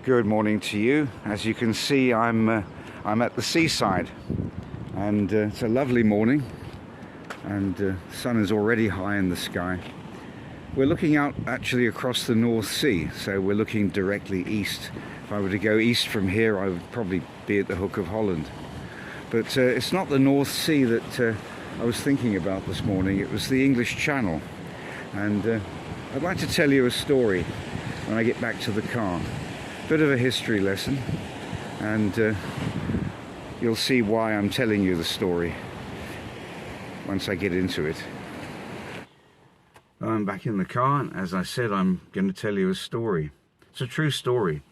Good morning to you. As you can see, I'm at the seaside, and it's a lovely morning, and the sun is already high in the sky. We're looking out actually across the North Sea, so we're looking directly east. If I were to go east from here, I would probably be at the Hook of Holland. But it's not the North Sea that I was thinking about this morning. It was the English Channel, and I'd like to tell you a story when I get back to the car. Bit of a history lesson, and you'll see why I'm telling you the story once I get into it. I'm back in the car, and as I said, I'm going to tell you a story. It's a true story.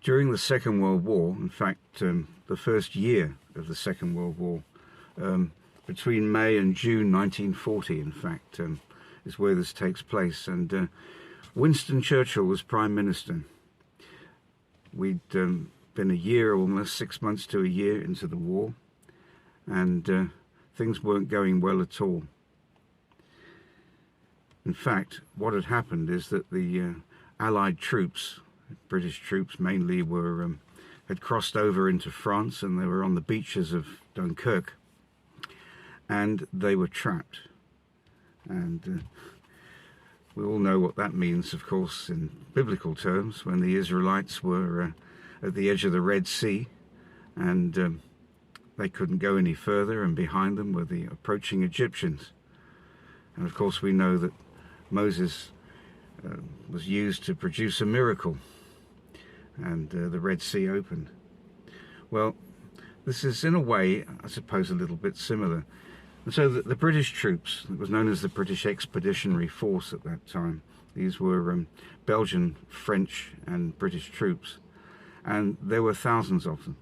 During the Second World War, in fact, the first year of the Second World War, between May and June 1940, in fact, is where this takes place, and Winston Churchill was Prime Minister. We'd been a year, almost 6 months to a year into the war, and things weren't going well at all. In fact, what had happened is that the Allied troops, British troops mainly, had crossed over into France, and they were on the beaches of Dunkirk, and they were trapped. And we all know what that means, of course, in biblical terms, when the Israelites were at the edge of the Red Sea, and they couldn't go any further, and behind them were the approaching Egyptians. And of course we know that Moses was used to produce a miracle, and the Red Sea opened. Well, this is in a way, I suppose, a little bit similar. And so the British troops, it was known as the British Expeditionary Force at that time. These were Belgian, French and British troops, and there were thousands of them.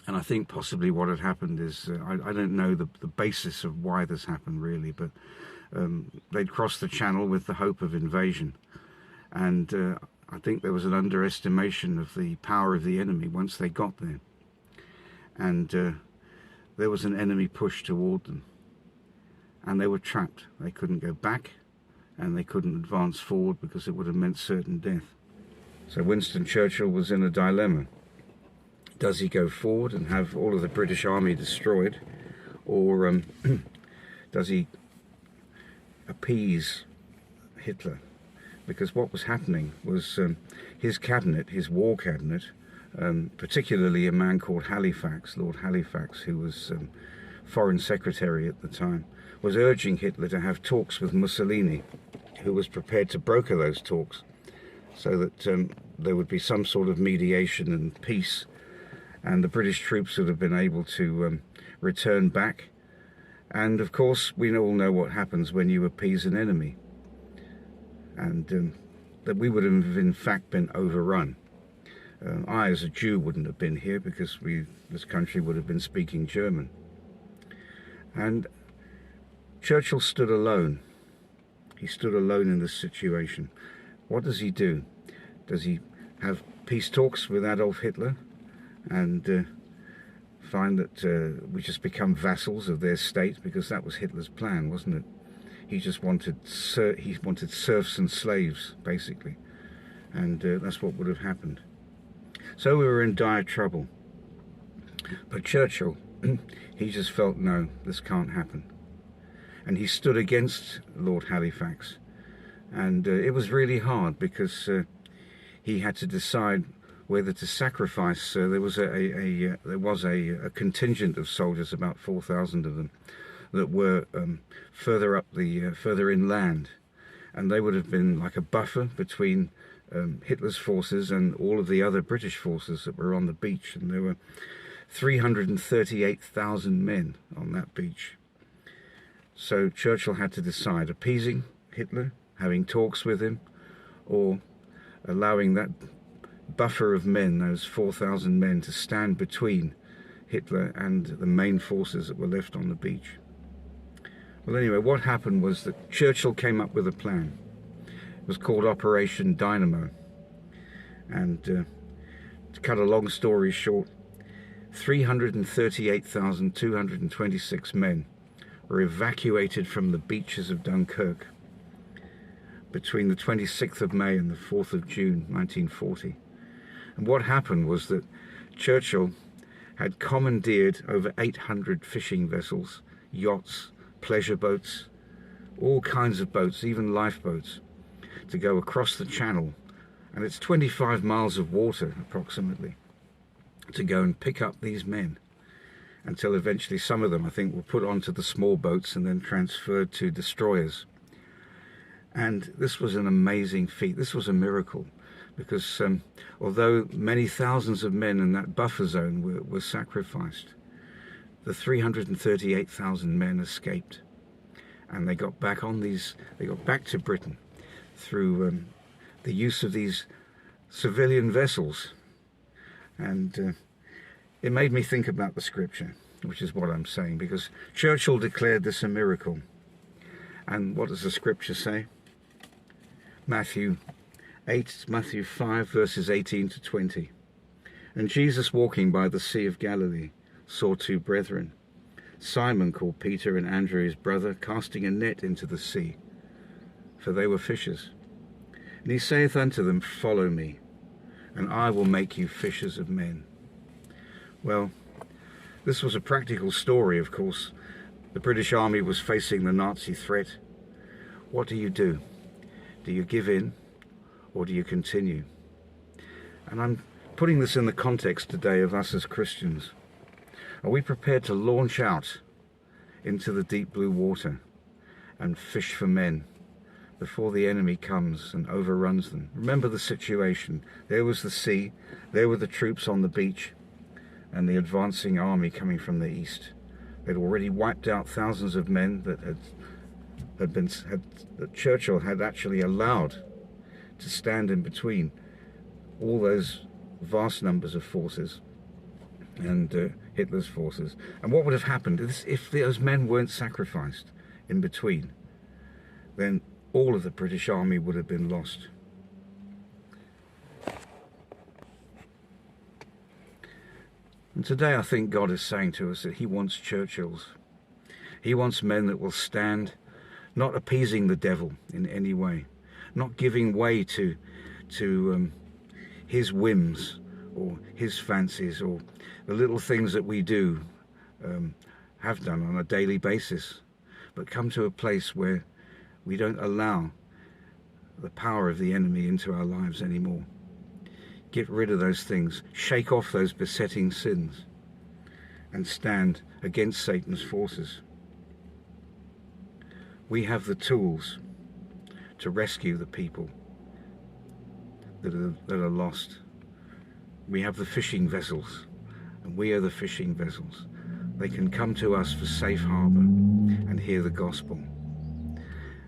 And I think possibly what had happened is, I don't know the basis of why this happened really, but they'd crossed the channel with the hope of invasion. And I think there was an underestimation of the power of the enemy once they got there. And there was an enemy push toward them, and they were trapped. They couldn't go back, and they couldn't advance forward because it would have meant certain death. So Winston Churchill was in a dilemma. Does he go forward and have all of the British army destroyed, or does he appease Hitler? Because what was happening was his cabinet, his war cabinet, particularly a man called Halifax, Lord Halifax, who was Foreign Secretary at the time, was urging Hitler to have talks with Mussolini, who was prepared to broker those talks so that there would be some sort of mediation and peace, and the British troops would have been able to return back. And of course, we all know what happens when you appease an enemy, and that we would have in fact been overrun. I, as a Jew, wouldn't have been here because this country would have been speaking German. And Churchill stood alone. He stood alone in this situation. What does he do? Does he have peace talks with Adolf Hitler and find that we just become vassals of their state? Because that was Hitler's plan, wasn't it? He just wanted serfs and slaves, basically. And that's what would have happened. So we were in dire trouble. But Churchill, he just felt, no, this can't happen. And he stood against Lord Halifax. And it was really hard because he had to decide whether to sacrifice. There was a contingent of soldiers, about 4,000 of them, that were further inland. And they would have been like a buffer between Hitler's forces and all of the other British forces that were on the beach, and there were 338,000 men on that beach. So Churchill had to decide, appeasing Hitler, having talks with him, or allowing that buffer of men, those 4,000 men, to stand between Hitler and the main forces that were left on the beach. Well, anyway, what happened was that Churchill came up with a plan. It was called Operation Dynamo. And to cut a long story short, 338,226 men were evacuated from the beaches of Dunkirk between the 26th of May and the 4th of June 1940. And what happened was that Churchill had commandeered over 800 fishing vessels, yachts, pleasure boats, all kinds of boats, even lifeboats, to go across the channel, and it's 25 miles of water approximately, to go and pick up these men, until eventually some of them, I think, were put onto the small boats and then transferred to destroyers. And this was an amazing feat. This was a miracle, because although many thousands of men in that buffer zone were sacrificed, the 338,000 men escaped, and they got back to Britain through the use of these civilian vessels. And it made me think about the scripture, which is what I'm saying, because Churchill declared this a miracle. And what does the scripture say? Matthew 5 verses 18 to 20. And Jesus, walking by the Sea of Galilee, saw two brethren, Simon called Peter and Andrew his brother, casting a net into the sea, for they were fishers. And he saith unto them, Follow me, and I will make you fishers of men. Well, this was a practical story, of course. The British Army was facing the Nazi threat. What do? Do you give in, or do you continue? And I'm putting this in the context today of us as Christians. Are we prepared to launch out into the deep blue water and fish for men before the enemy comes and overruns them? Remember the situation. There was the sea, there were the troops on the beach, and the advancing army coming from the east. They'd already wiped out thousands of men that that Churchill had actually allowed to stand in between all those vast numbers of forces and Hitler's forces. And what would have happened if those men weren't sacrificed in between? Then all of the British Army would have been lost. And today I think God is saying to us that he wants Churchills. He wants men that will stand, not appeasing the devil in any way, not giving way to his whims or his fancies or the little things that we do, have done on a daily basis, but come to a place where we don't allow the power of the enemy into our lives anymore. Get rid of those things, shake off those besetting sins, and stand against Satan's forces. We have the tools to rescue the people that are lost. We have the fishing vessels, and we are the fishing vessels. They can come to us for safe harbour and hear the gospel.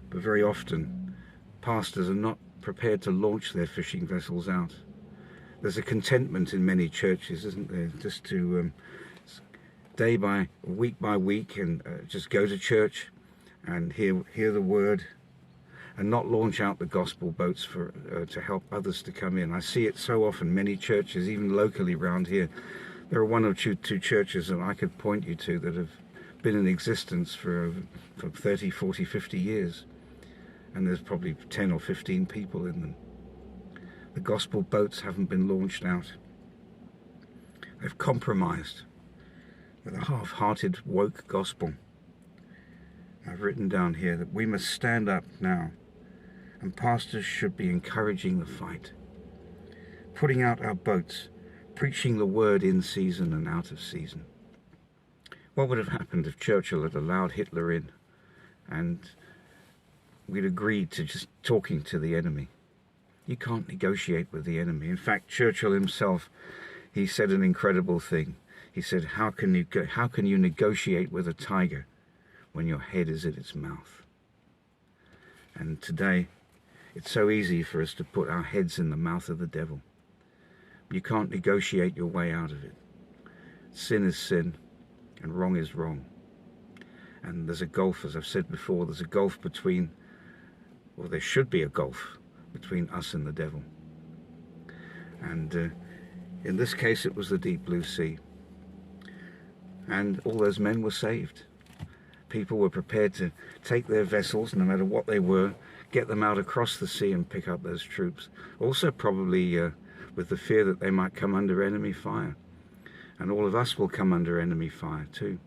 But very often, pastors are not prepared to launch their fishing vessels out. There's a contentment in many churches, isn't there, just to week by week, and just go to church and hear the word, and not launch out the gospel boats for to help others to come in. I see it so often. Many churches, even locally around here, there are one or two churches that I could point you to that have been in existence for 30, 40, 50 years, and there's probably 10 or 15 people in them. The gospel boats haven't been launched out. They've compromised with a half-hearted woke gospel. I've written down here that we must stand up now, and pastors should be encouraging the fight, putting out our boats, preaching the word in season and out of season. What would have happened if Churchill had allowed Hitler in and we'd agreed to just talking to the enemy? You can't negotiate with the enemy. In fact, Churchill himself, he said an incredible thing. He said, how can you negotiate with a tiger when your head is in its mouth? And today, it's so easy for us to put our heads in the mouth of the devil. You can't negotiate your way out of it. Sin is sin, and wrong is wrong. And there's a gulf, as I've said before, there's a gulf between, or there should be a gulf between us and the devil. And in this case, it was the deep blue sea. And all those men were saved. People were prepared to take their vessels, no matter what they were, get them out across the sea and pick up those troops. Also probably with the fear that they might come under enemy fire. And all of us will come under enemy fire too.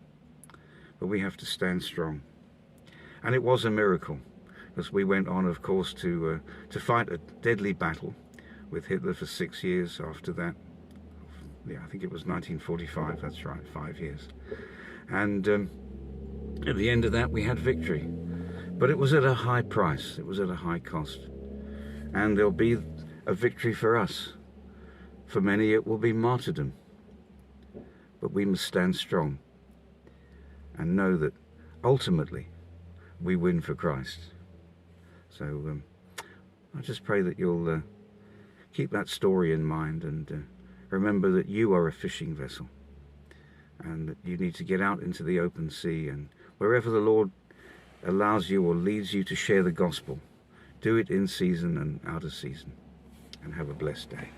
But we have to stand strong. And it was a miracle, because we went on, of course, to fight a deadly battle with Hitler for 6 years after that. Yeah, I think it was 1945, that's right, 5 years. And at the end of that, we had victory. But it was at a high price, it was at a high cost. And there'll be a victory for us. For many, it will be martyrdom. But we must stand strong and know that ultimately we win for Christ. So I just pray that you'll keep that story in mind and remember that you are a fishing vessel and that you need to get out into the open sea, and wherever the Lord allows you or leads you to share the gospel, do it in season and out of season. And have a blessed day.